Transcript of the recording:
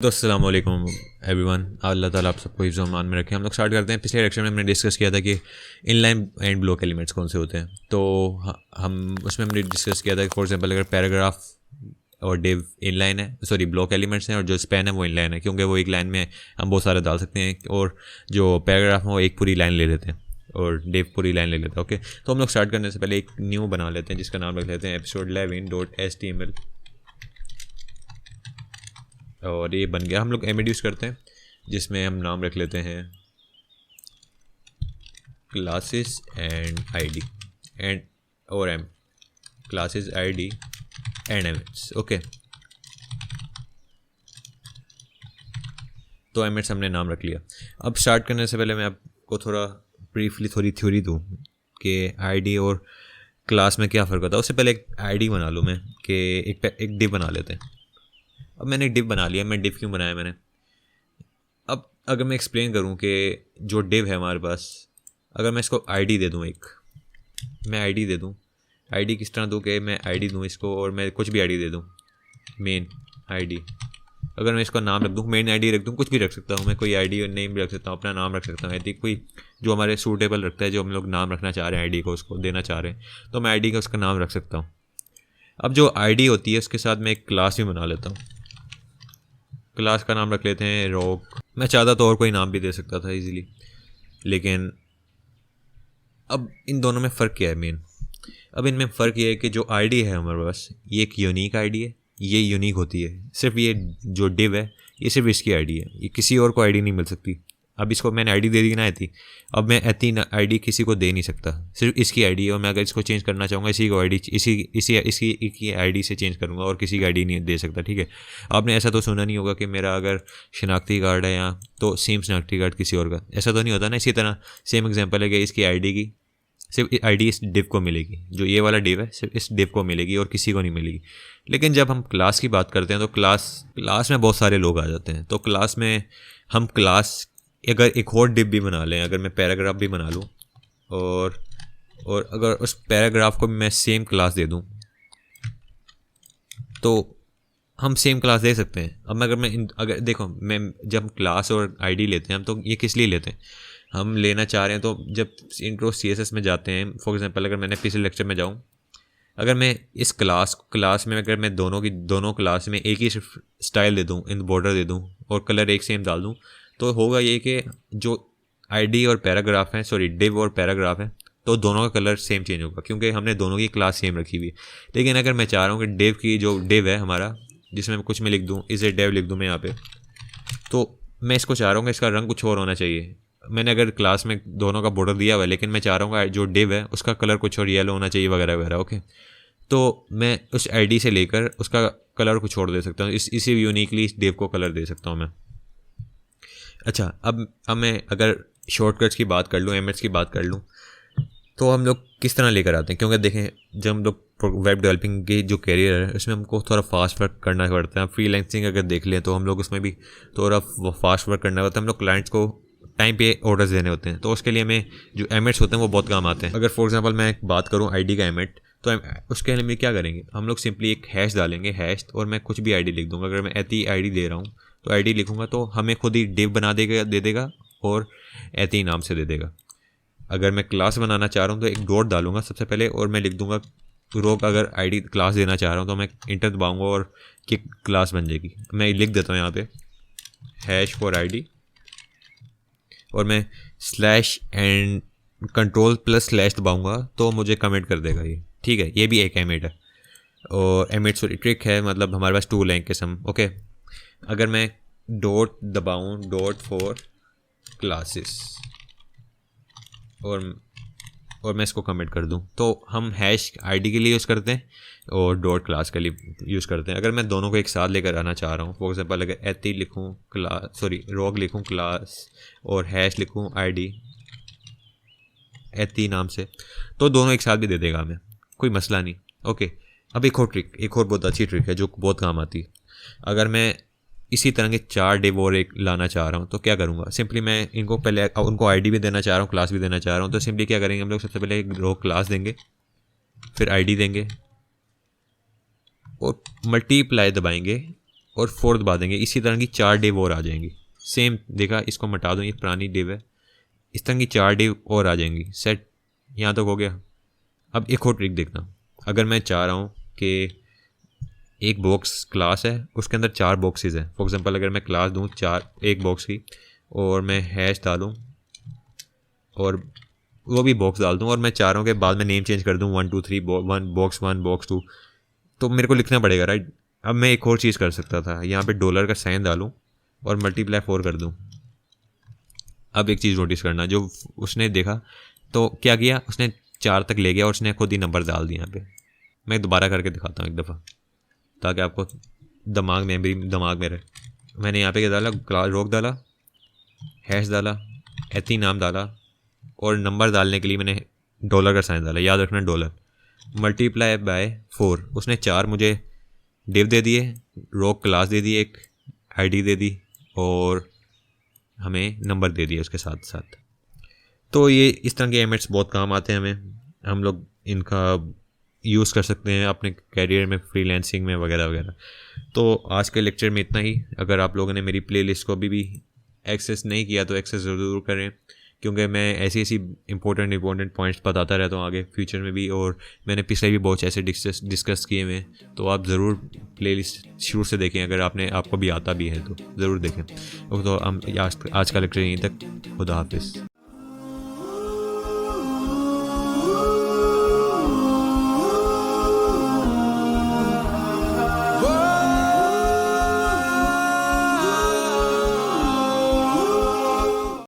तो अस्सलाम वालेकुम एवरीवन, अल्लाह ताला आप सबको हिफ्ज़ अमान में रखें। हम लोग स्टार्ट करते हैं। पिछले लेक्चर में हमने डिस्कस किया था कि इनलाइन एंड ब्लॉक एलिमेंट्स कौन से होते हैं। तो हम उसमें हमने डिस्कस किया था कि फॉर एग्जांपल अगर पैराग्राफ और डिव इनलाइन है, सॉरी ब्लॉक एलिमेंट्स हैं, और जो स्पैन है वो इनलाइन है, क्योंकि वो एक लाइन में हम बहुत सारे डाल सकते हैं, और जो पैराग्राफ है वो एक पूरी लाइन ले लेते हैं और डिव पूरी लाइन ले लेते हैं। ओके, तो हम लोग स्टार्ट करने से पहले एक न्यू बना लेते हैं जिसका नाम रख लेते हैं एपिसोड 11.html, और ये बन गया। हम लोग एम यूज़ करते हैं जिसमें हम नाम रख लेते हैं क्लासेस एंड आईडी एंड और एम क्लासेस आईडी एंड एमएट्स। ओके, तो एमएट्स हमने नाम रख लिया। अब स्टार्ट करने से पहले मैं आपको थोड़ा ब्रीफली थोड़ी थ्योरी दूँ कि आईडी और क्लास में क्या फ़र्क होता है। उससे पहले एक आईडी बना लूँ मैं कि एक डिव बना लेते हैं। अब मैंने डिव बना लिया। मैं डिव क्यों बनाया मैंने, अब अगर मैं एक्सप्लेन करूं कि जो डिव है हमारे पास, अगर मैं इसको आईडी दे दूं, मैं आईडी दे दूं, आईडी किस तरह दूं कि मैं आईडी दूं इसको और मैं कुछ भी आईडी दे दूं, मेन आईडी। अगर मैं इसका नाम रख दूं, मेन आईडी रख दूं, कुछ भी रख सकता हूं मैं, कोई आईडी और नेम भी रख सकता हूं, अपना नाम रख सकता हूं, आईडी कोई जो हमारे सूटेबल रखता है, जो हम लोग नाम रखना चाह रहे हैं आईडी को, उसको देना चाह रहे हैं, तो मैं आईडी का उसका नाम रख सकता हूँ। अब जो आईडी होती है उसके साथ मैं एक क्लास भी बना लेता हूँ। क्लास का नाम रख लेते हैं रॉक। मैं चाहता तो और कोई नाम भी दे सकता था इजीली, लेकिन अब इन दोनों में फ़र्क क्या है मेन। अब इनमें फ़र्क ये है कि जो आईडी है हमारे पास, ये एक यूनिक आईडी है, ये यूनिक होती है। सिर्फ ये जो डिव है ये सिर्फ इसकी आईडी है, ये किसी और को आईडी नहीं मिल सकती। अब इसको मैंने आईडी दे दी ना थी, अब मैं ऐसी आईडी किसी को दे नहीं सकता, सिर्फ इसकी आईडी है। और मैं अगर इसको चेंज करना चाहूँगा, इसी को आईडी इसकी आईडी से चेंज करूँगा और किसी की आईडी नहीं दे सकता। ठीक है, आपने ऐसा तो सुना नहीं होगा कि मेरा अगर शनाख्ती कार्ड है यहाँ तो सेम शनाख्ती कार्ड किसी और का, ऐसा तो नहीं होता ना। इसी तरह सेम एग्जांपल है कि इसकी आईडी की सिर्फ आईडी इस डिव को मिलेगी, जो ये वाला डिव है सिर्फ इस डिव को मिलेगी और किसी को नहीं मिलेगी। लेकिन जब हम क्लास की बात करते हैं तो क्लास में बहुत सारे लोग आ जाते हैं। तो क्लास में हम क्लास अगर एक और डिव भी बना लें, अगर मैं पैराग्राफ भी बना लूँ और अगर उस पैराग्राफ को भी मैं सेम क्लास दे दूँ तो हम सेम क्लास दे सकते हैं। अब अगर देखो, मैं जब क्लास और आईडी लेते हैं हम, तो ये किस लिए लेते हैं, हम लेना चाह रहे हैं तो जब इंट्रो सीएसएस में जाते हैं, फॉर एग्जांपल अगर मैंने पिछले लेक्चर में जाऊँ, अगर मैं इस क्लास में अगर मैं दोनों क्लास में एक ही स्टाइल दे दूँ, इन बॉर्डर दे दूँ और कलर एक सेम डाल दूँ, तो होगा ये कि जो आईडी और पैराग्राफ है, सॉरी डिव और पैराग्राफ है, तो दोनों का कलर सेम चेंज होगा क्योंकि हमने दोनों की क्लास सेम रखी हुई है। लेकिन अगर मैं चाह रहा हूँ कि डिव की जो डिव है हमारा, जिसमें कुछ मैं लिख दूँ, इसे डिव लिख दूँ मैं यहाँ पे, तो मैं इसको चाह रहा हूँ कि इसका रंग कुछ और होना चाहिए। मैंने अगर क्लास में दोनों का बॉर्डर दिया हुआ है, लेकिन मैं चाह रहा हूँ जो डिव है उसका कलर कुछ और येलो होना चाहिए वगैरह वगैरह। ओके, तो मैं उस आईडी से लेकर उसका कलर को छोड़ दे सकता हूँ, इसी यूनिकली इस डिव को कलर दे सकता हूँ मैं। अच्छा, अब मैं अगर शॉर्टकट्स की बात कर लूँ, एमएट्स की बात कर लूँ, तो हम लोग किस तरह लेकर आते हैं, क्योंकि देखें जब हम लोग वेब डेवलपिंग की जो कैरियर है उसमें हमको थोड़ा फास्ट वर्क करना पड़ता है। फ्रीलांसिंग अगर देख लें तो हम लोग उसमें भी थोड़ा फास्ट वर्क करना होता है। हम लोग क्लाइंट्स को टाइम पे ऑर्डर्स देने होते हैं, तो उसके लिए हमें जो एमएट्स होते हैं वो बहुत काम आते हैं। अगर फॉर एग्जांपल मैं बात करूँ आईडी का एमएट, तो उसके लिए क्या करेंगे, हम लोग सिंपली एक हैश डालेंगे, हैश, और मैं कुछ भी आईडी लिख दूंगा। अगर मैं ऐती आईडी दे रहा हूँ तो आईडी लिखूंगा तो हमें खुद ही डिव बना दे देगा और ऐती नाम से दे देगा। अगर मैं क्लास बनाना चाह रहा हूँ तो एक डॉट डालूंगा सबसे पहले और मैं लिख दूंगा रोक। अगर आईडी क्लास देना चाह रहा हूँ तो मैं इंटर दबाऊंगा और क्लास बन जाएगी। मैं लिख देता हूँ यहाँ पे हैश फॉर आईडी और मैं slash and control plus slash दबाऊंगा तो मुझे कमेंट कर देगा ये। ठीक है, ये भी एक एमिट है, और एमिट सॉरी ट्रिक है, मतलब हमारे पास टूल है इनके सम। ओके, अगर मैं डॉट दबाऊँ, डॉट फॉर क्लासेस, और मैं इसको कमेंट कर दूं, तो हम हैश आईडी के लिए यूज़ करते हैं और डॉट क्लास के लिए यूज़ करते हैं। अगर मैं दोनों को एक साथ लेकर आना चाह रहा हूँ, फॉर एग्जांपल अगर एती लिखूँ क्लास, सॉरी रॉक लिखूँ क्लास और हैश लिखूँ आईडी एती नाम से, तो दोनों एक साथ भी दे देगा हमें, कोई मसला नहीं। ओके, अब एक और बहुत अच्छी ट्रिक है जो बहुत काम आती है। अगर मैं इसी तरह के 4 डिव और एक लाना चाह रहा हूँ तो क्या करूँगा, सिंपली मैं इनको पहले उनको आईडी भी देना चाह रहा हूँ, क्लास भी देना चाह रहा हूँ, तो सिंपली क्या करेंगे हम लोग, सबसे पहले एक रो क्लास देंगे, फिर आईडी देंगे और मल्टीप्लाई दबाएंगे और 4 दबा देंगे, इसी तरह की 4 डिव और आ जाएंगी। सेम देखा, इसको मिटा दूँ, ये पुरानी डिव है, इस तरह की 4 डिव और आ जाएंगी। सेट, यहाँ तक हो गया। अब एक और ट्रिक देखना, अगर मैं चाह रहा हूँ कि एक बॉक्स क्लास है, उसके अंदर 4 बॉक्सेस हैं। फॉर एग्जांपल अगर मैं क्लास दूँ 4 एक बॉक्स की, और मैं हैश डालूँ और वो भी बॉक्स डाल दूँ, और मैं चाह रहा हूँ कि बाद में नेम चेंज कर दूँ 1 2 3 बॉक्स 1 बॉक्स 2, तो मेरे को लिखना पड़ेगा, राइट। अब मैं एक और चीज़ कर सकता था, यहाँ पे डॉलर का साइन डालूँ और मल्टीप्लाई 4 कर दूँ। अब एक चीज़ नोटिस करना, जो उसने देखा तो क्या किया, उसने 4 तक ले गया और उसने खुद ही नंबर डाल दिया यहाँ पे। मैं दोबारा करके दिखाता हूँ एक दफ़ा, ताकि आपको दिमाग में रहे। मैंने यहाँ पे क्या डाला, क्लास रोक डाला, हैश डाला, एथी नाम डाला, और नंबर डालने के लिए मैंने डॉलर का साइन डाला, याद रखना डॉलर, मल्टीप्लाई बाय 4। उसने 4 मुझे डिव दे दिए, रोक क्लास दे दी, एक आईडी दे दी, और हमें नंबर दे दिया उसके साथ साथ। तो ये इस तरह के एमेट्स बहुत काम आते हैं हमें, हम लोग इनका यूज़ कर सकते हैं अपने कैरियर में, फ्रीलांसिंग में वगैरह वगैरह। तो आज के लेक्चर में इतना ही। अगर आप लोगों ने मेरी प्लेलिस्ट को अभी भी एक्सेस नहीं किया तो एक्सेस ज़रूर करें, क्योंकि मैं ऐसी इंपॉर्टेंट पॉइंट्स बताता रहता हूँ आगे फ्यूचर में भी, और मैंने पिछले भी बहुत ऐसे डिस्कस किए हुए हैं। तो आप ज़रूर प्लेलिस्ट शुरू से देखें, अगर आपको भी आता भी है तो ज़रूर देखें। तो हम आज का लेक्चर यहीं तक। खुदा हाफिज़।